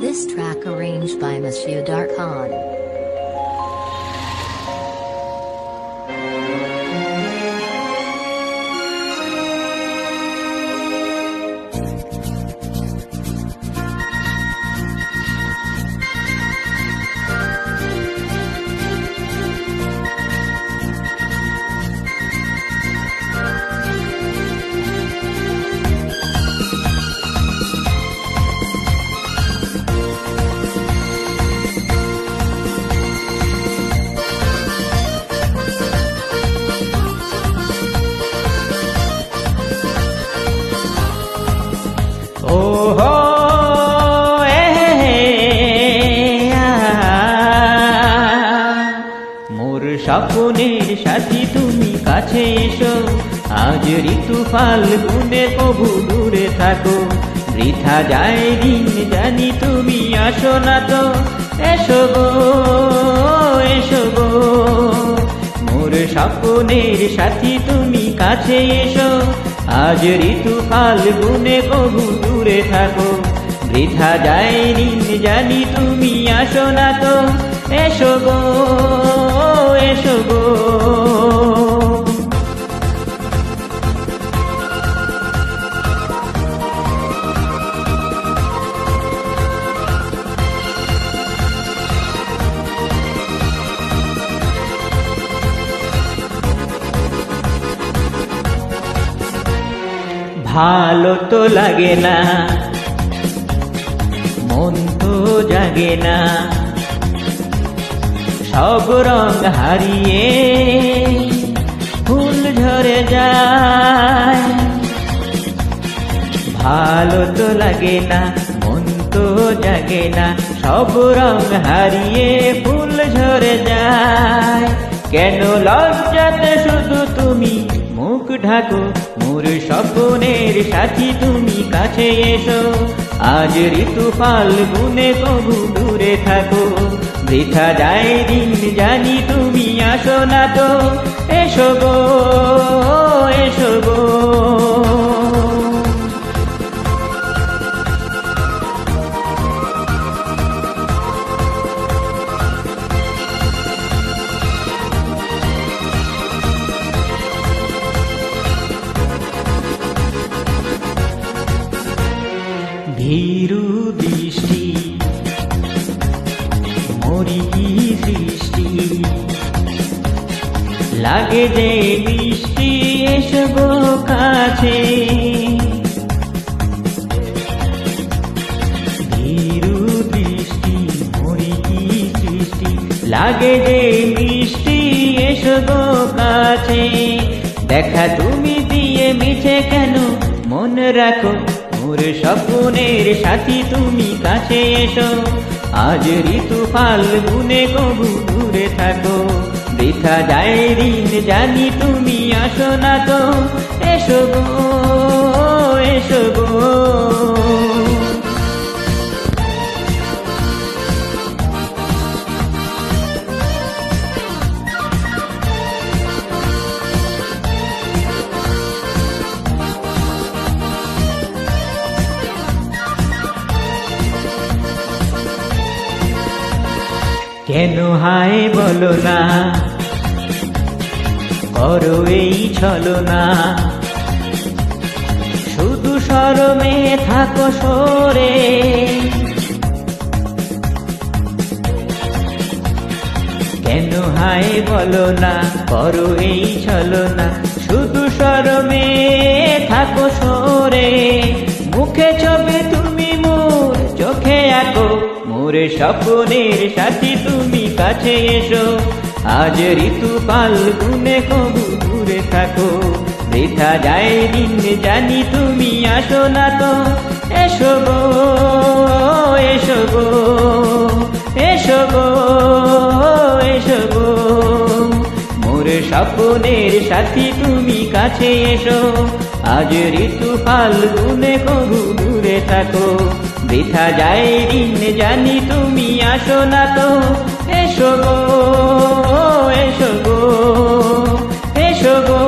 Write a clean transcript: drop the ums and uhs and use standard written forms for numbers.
This track arranged by Monsieur Darkhan. মোর স্বপ্নের সাথী তুমি কাছে এসো, আজ ঋতু ফাল্গুনে কবু দূরে থাকো, বৃথা যায় দিন জানি তুমি আসো না তো, এসো গো এসো গো। মোর স্বপ্নের সাথী তুমি কাছে এসো, আজ ঋতু ফাল্গুনে কবু দূরে থাকো, বৃথা যায় দিন জানি তুমি আসো না তো, এসো গো এসো গো। ভালো তো লাগে না, মন তো জাগে না, সব রং হারিয়ে ফুল ঝরে যায়। ভালো তো লাগে না, মন তো জাগে না, সব রং হারিয়ে ফুল ঝরে যায়। কেন লজ্জাতে শুধু তুমি মুখ ঢাকো, মোর স্বপ্নের সাথী তুমি কাছে এসো, আজ ঋতু ফাল্গুনে কবু দূরে থাকো, বৃথা যায় দিন জানি তুমি আসো না তো, এসো গো এসো গো। ভীরু দৃষ্টি মরি কি সৃষ্টি, লাগে যে মিষ্টি এসো গো কাছে। ভীরু দৃষ্টি মরি কি সৃষ্টি, লাগে যে মিষ্টি এসো গো কাছে। দেখা তুমি দিয়ে মিছে কেন মন রাখো, মোর স্বপ্নের সাথী তুমি কাছে এসো, আজ ঋতু ফাল্গুনে কবু দূরে থাকো, বৃথা যায় দিন জানি তুমি আসো না তো, এসো গো এসো গো। কেন হায় বলো না, করো এই ছলনা, শুধু শরমে থাকো সরে। কেন হায় বলো না, করো এই ছলনা, শুধু শরমে থাকো সরে। মুখে ছবি তুমি মোর চোখে আঁকো, মোর স্বপ্নের সাথী তুমি কাছে এসো, আজ ঋতু ফাল্গুনে কবু দূরে থাকো, বৃথা যায় দিন জানি তুমি আসো না তো, এসো গো এসো গো এসো গো এসো গো। মোর স্বপ্নের সাথী তুমি কাছে এসো, আজ ঋতু ফাল্গুনে কবু দূরে থাকো, বৃথা যায় দিন জানি তুমি আসো না তো, এসো গো এসো গো এসো গো।